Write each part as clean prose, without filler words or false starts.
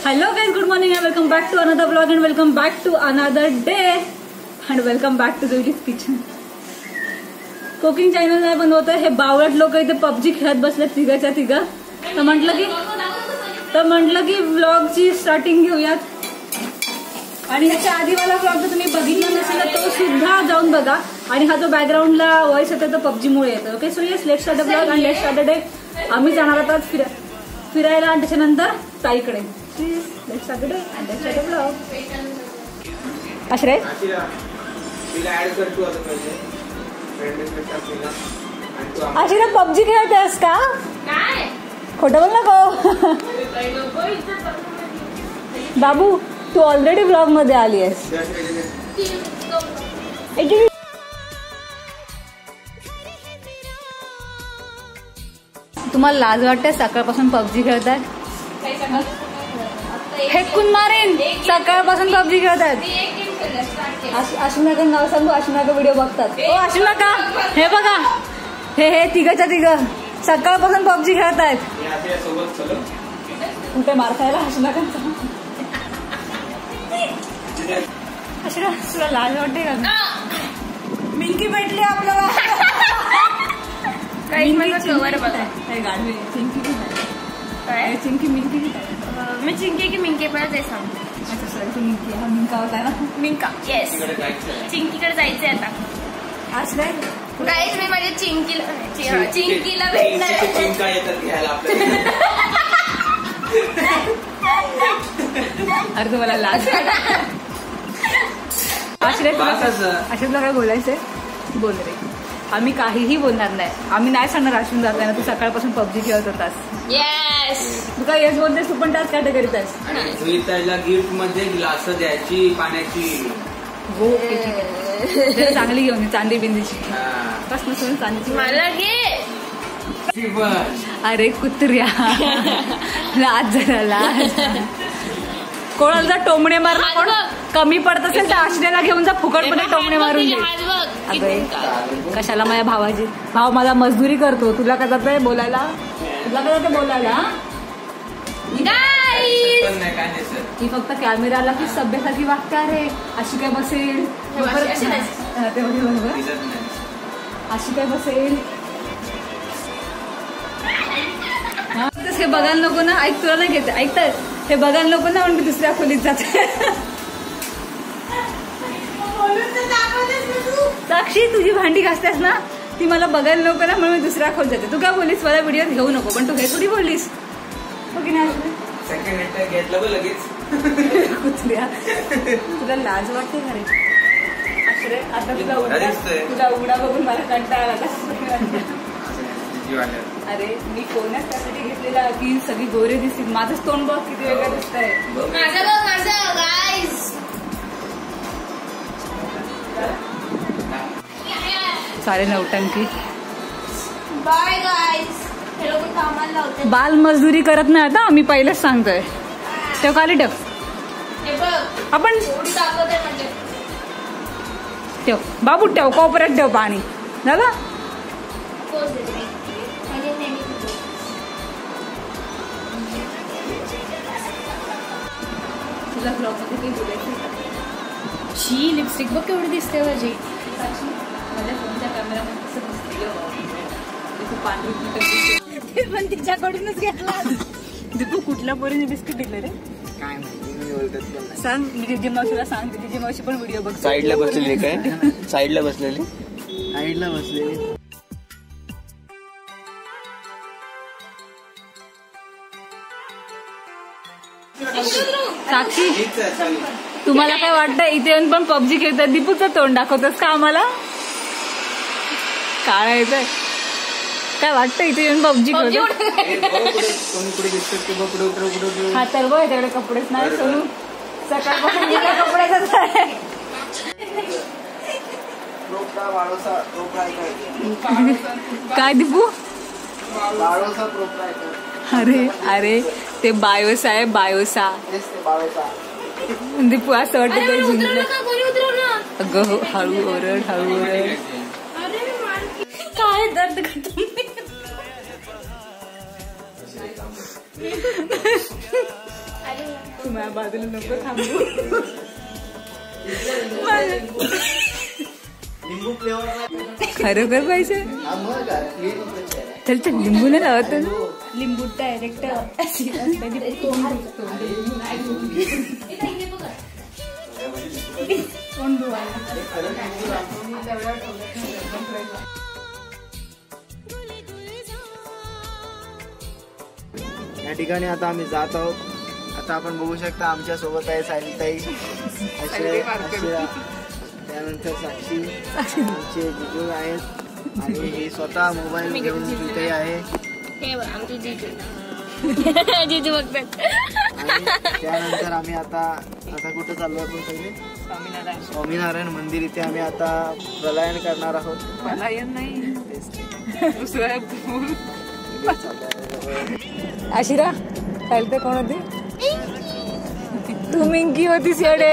Hello guys, good morning and welcome back to another vlog and welcome back to another day and welcome back to Juilee's kitchen. Cooking channel नाही बनवत आहे. हे बावळट लोक इथे PUBG खेळत बसले तिघाच्या तिघा. तर म्हटलं की व्लॉगची स्टार्टिंग घेऊयात. आणि ह्याच्या आधीवाला व्लॉग जर तुम्ही बघितला नसेल तो सुद्धा जाऊन बघा. आणि हा जो बॅकग्राऊंडला व्हॉइस येतो तो पबजी मुळे येतो. Okay, so yes, let's start the vlog and let's start the day. आम्ही जाणार आहोत फिरायला आणि त्याच्यानंतर ताईकडे. Let's start the day and let's start the vlog. Ashray Ashira PUBG खेळतेस का? खोटं बोल नको बाबू. तू ऑलरेडी ब्लॉग मध्ये आली आहेस. तुम्हाला लाज वाटते? सकाळपासून पबजी खेळतात. हेकून मारेन. सकाळपासून पबजी खेळतात. अश्विनाचं नाव सांगू. अश्विनाचा व्हिडिओ बघतात. ओ अश्विना का? हे बघा, हे तिघच्या तिघ सकाळपासून पबजी खेळत आहेत. कुठे मार खायला अश्विनाकांचा? अश्विना तुला लाज वाटते का? मिंकी भेटली आपल्याला. गाडवे चिंकी काय? चिंकी मिंकी मी चिंकी की मिंकी पण ते सांगते. अच्छा सॉरी, तू मिंकी. हा मिंका होता ना? मिंका, येस. चिंकीकडे जायचंय आता. आज काय गाईज, मी माझ्या चिंकीला भेटणार. चिंका येतात घ्यायला आपल्याला. अरे तुम्हाला लाज. आश्रयला काय बोलायचंय? बोल रे. आम्ही काहीही बोलणार नाही. आम्ही नाही सांगणार अश्विन जात नाही. तू सकाळपासून पबजी खेळत होतास. येस. तू काय येस बोलतेस? तू पण त्याच कॅटेगरीत आहेस. गिफ्ट मध्ये ग्लास द्यायची पाण्याची. हो चांगली घेऊन ये, चांदी बिंदीची. बस नसून चांदीची. मला घे. अरे कुत्र्या, लाज जरा लाज. कोणाला जर टोमणे मारला कोण कमी पडत असेल तर आश्रयाला घेऊन जा. फुकटमध्ये टोमणे मारून दे. कशाला? माझ्या भावाची. भाव माझा मजदुरी करतो. तुला काय जातंय बोलायला? ही फक्त कॅमेराला की सभ्यसारखी वागते. अरे अशी काय बसेल? अशी काय बसेल? हे बघायला नको ना. ऐक, तुला नाही घेते. ऐकताय? हे बघायला नको ना म्हणून मी दुसऱ्या खोलीत जाते. साक्षी, तुझी भांडी घासतेस ना, ती मला बघायला नको ना म्हणून मी दुसऱ्या खोलीत जाते. तू काय बोललीस? मला व्हिडिओ घेऊ नको, पण तू हे थोडी बोललीस. हो की नाही? घेतलं लगेच. कुत्र्या, तुला लाज वाटते खरे? अरे आता तुला उघडा बघून मला कंटाळा आला. अरे मी कोणाच त्यासाठी घेतलेला की सगळी गोरे दिसतील. माझंच तोंड बघ किती वेगळं दिसतंय. सारे नौटंकी. Bye guys. बाल मजदुरी करत नाही आता. आम्ही पहिलेच सांगतोय. ठेव खाली, ठेव. आपण ठेव बाबू, ठेव कोपऱ्यात ठेव पाणी. झालं? तुला ब्लॉग मध्ये काही बोलायचं? शी, लिपस्टिक बघ केवढी दिसते माझी. माझ्या फोनच्या कॅमेरामध्ये कसं दिसते पांढरी पण तिच्याकडूनच घेतला. दीपू, कुठल्या पोरीने बिस्किट दिलं रे? काय माहिती, सांग. जिजी मावशीला सांग. जिजी मावशी पण व्हिडिओ बघ. साईडला बसलेली काय? साईडला बसलेली. साक्षी, तुम्हाला काय वाटतं इथे येऊन पण पबजी खेळतात? दीपूचं तोंड दाखवतस का आम्हाला? काय येतंय? काय वाटतं इथे येऊन पबजी खेळतात? हा तर बघ, त्याकडे कपडेच नाही. सोनू सकाळपासून कपडेच आहे. काय दीपू? अरे ते बायोसा आहे. बायोसा. दीपू असं वाटतं अगं. हळू ओरड, हळू ओरड. काय दर्द करतो. तू माझ्या बाजूला नको थांबू. खरोखर पाहिजे चल लिंबू नाही लावत लिंबू डायरेक्ट या ठिकाणी आता आम्ही जात आहोत. आता आपण बघू शकता आमच्या सोबत आहे सायलीताई, त्यानंतर साक्षी, आमचे जिजू आहेत आणि हे स्वतः मोबाईल घेऊन तिथे आहे. जिजू बघतात. आणि त्यानंतर आम्ही आता कुठे चाललो आपण पहिले स्वामीनारायण मंदिर. इथे आम्ही आता प्रलयन करणार आहोत. प्रलयन नाही आशिरा चालते कोण होती तू मिंकी होतीस येडे.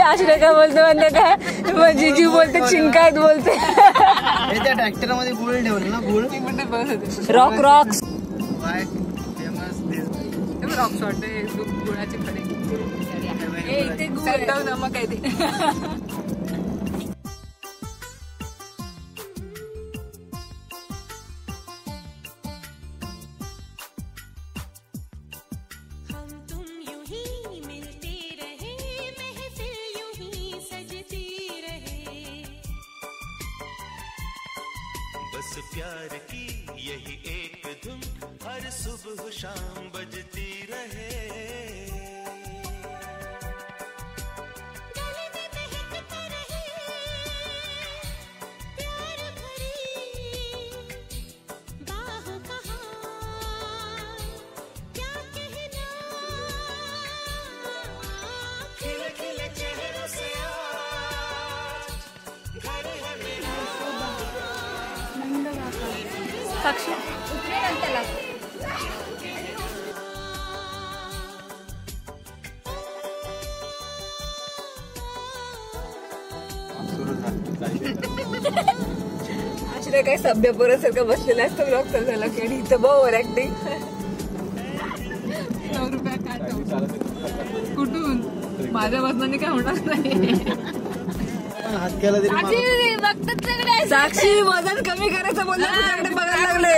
आशिरा काय बोलते म्हणते काय जीजू बोलते चिंकायत बोलते. त्या ट्रॅक्टर मध्ये गुळ ठेवलं ना गुळ रॉक रॉक्स फेमस रॉक्स वाटते गुळाचे खडे नमक आहे ते. बस प्यार की यही एक धुन हर सुबह शाम बजती रहे. गले में महकता रहे प्यार भरी बाहों का हाल क्या कहना. खिले खिले चेहरों से आज घर है मेरा. साक्षी त्याला आशिरा काही सभ्य पोरासारखं बसलेला असतो ब्लॉग चालू झाला की इथं बघ ओव्हर ऍक्टिंग. 9 रुपया काढतो कुठून माझ्या वजनाने काय होणार नाही. हात केला तरी साक्षी वजन कमी करायचं बोललं तुझ्याकडे बघायला लागले.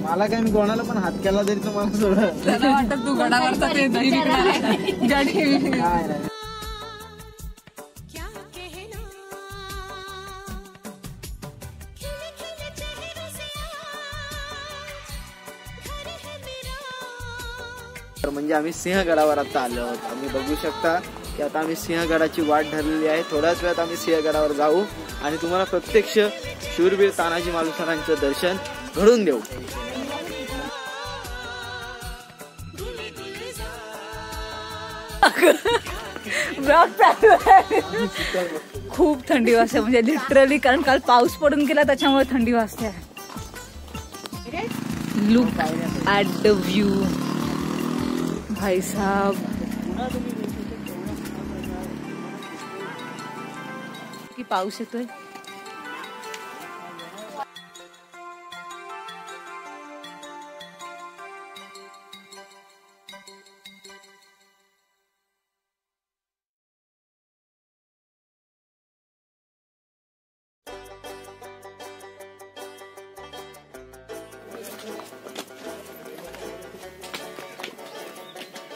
मला काय मी कोणाला पण हात केला तरी तुम्हाला सोडा त्याला वाटत तू गडावरचा गाडी म्हणजे आम्ही सिंहगडावर आता आलो आहोत. आम्ही बघू शकता की आता आम्ही सिंहगडाची वाट धरलेली आहे. थोड्याच वेळात आम्ही सिंहगडावर जाऊ आणि तुम्हाला प्रत्यक्ष शूरवीर तानाजी मालुसरांचं दर्शन घडून देऊ. खूप थंडी वाजते म्हणजे लिटरली कारण काल पाऊस पडून गेला त्याच्यामुळे थंडी वाजते. लुक ॲट द व्ह्यू भाई साहब. की पाऊस येतोय.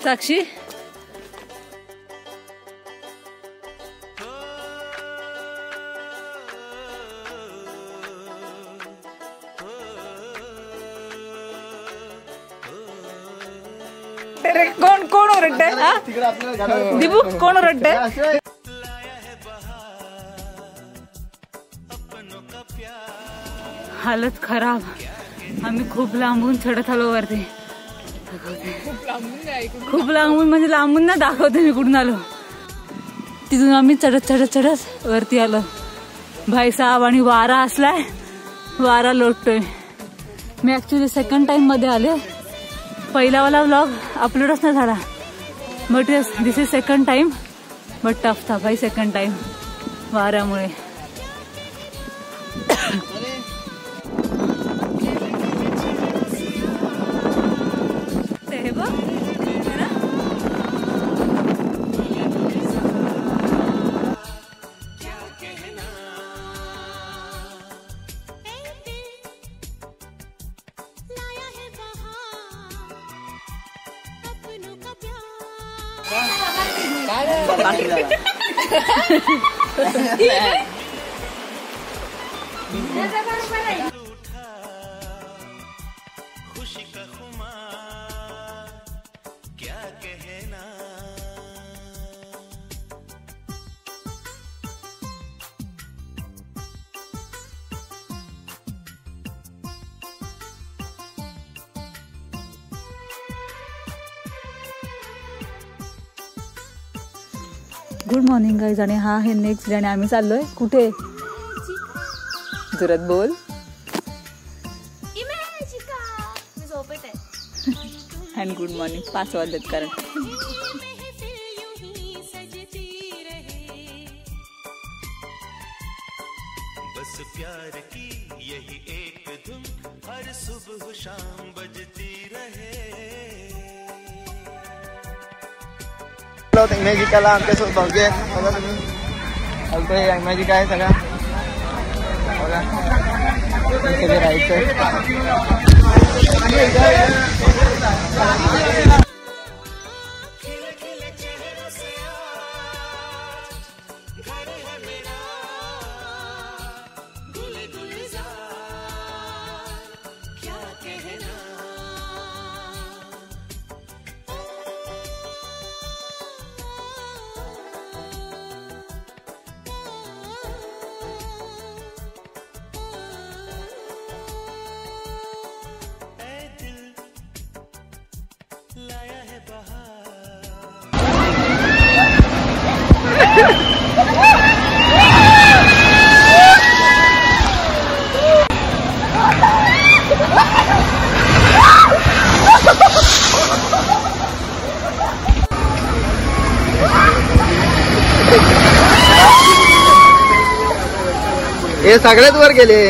साक्षी कोण कोण ओरडते दिबू कोण ओरडते. हालत खराब. आम्ही खूप लांबून चढत आलो वरती. खूप लांबून म्हणजे लांबून ना दाखवते मी कुठून आलो. तिथून आम्ही चढत चढत चढत वरती आलो भाई साहेब. आणि वारा असलाय वारा लोटतोय. मी ऍक्च्युली सेकंड टाइम मध्ये आले. पहिलावाला व्लॉग अपलोडच नाही झाला. But yes this is second time. But tough था भाई सेकंड टाइम वाऱ्यामुळे. खुशी का खुमार क्या कहना। Good morning guys. आणि हा आहे नेक्स्ट डे आणि आम्ही चाललोय कुठे? जोरात बोल. And good morning. 5 वाजलेत कारण बस प्यार की यही एक धुन हर सुबह शाम बजती रहे. इमॅजिकाला आमच्यासोबत भाऊजी आहे बघा तुम्ही. अगदी इमॅजिक आहे सगळा बघा. सगळे राहायचं लाया है बहार. हे सगळ्यात वर गेले.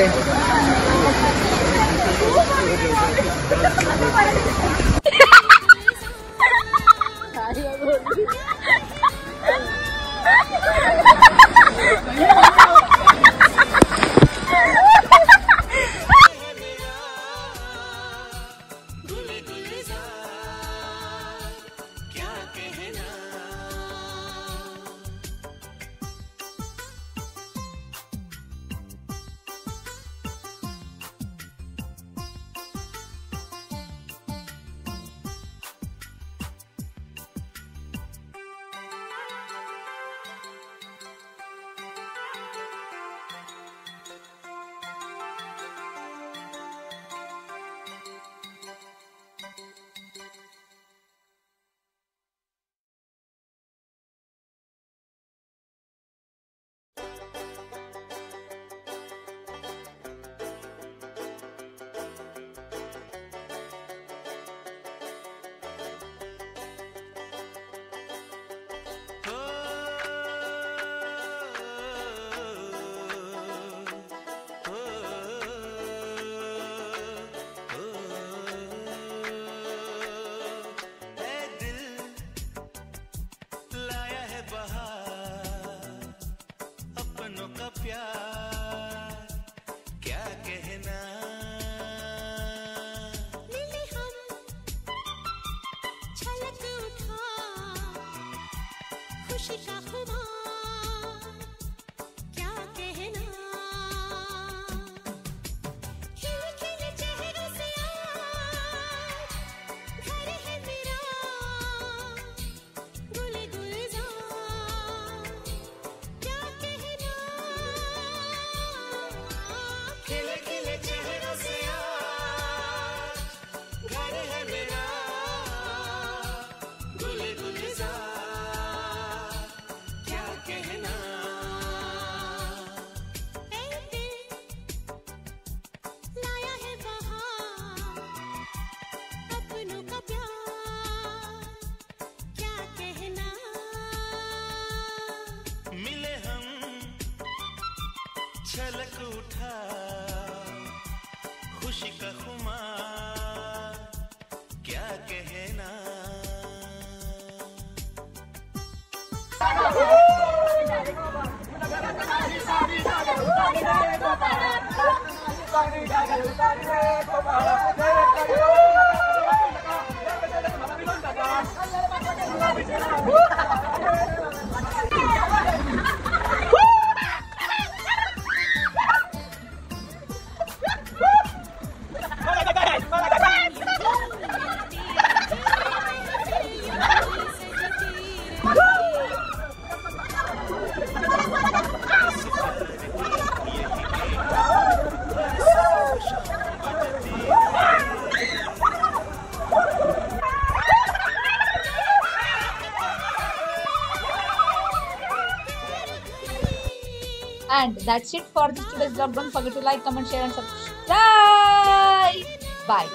खुशी का खुमार क्या कहना. खिले खिले चेहरों से आज घर है मेरा गुले गुलजार क्या कहना. खिले खिले चेहरों से आज घर है मेरा गुले गुलजार कहना. लाया है बहार अपनों का प्यार क्या कहना. मिले हम छलक उठा खुशी का खुमार क्या कहना. And that's it for this today's vlog. Don't forget to like, comment, share and subscribe. Bye.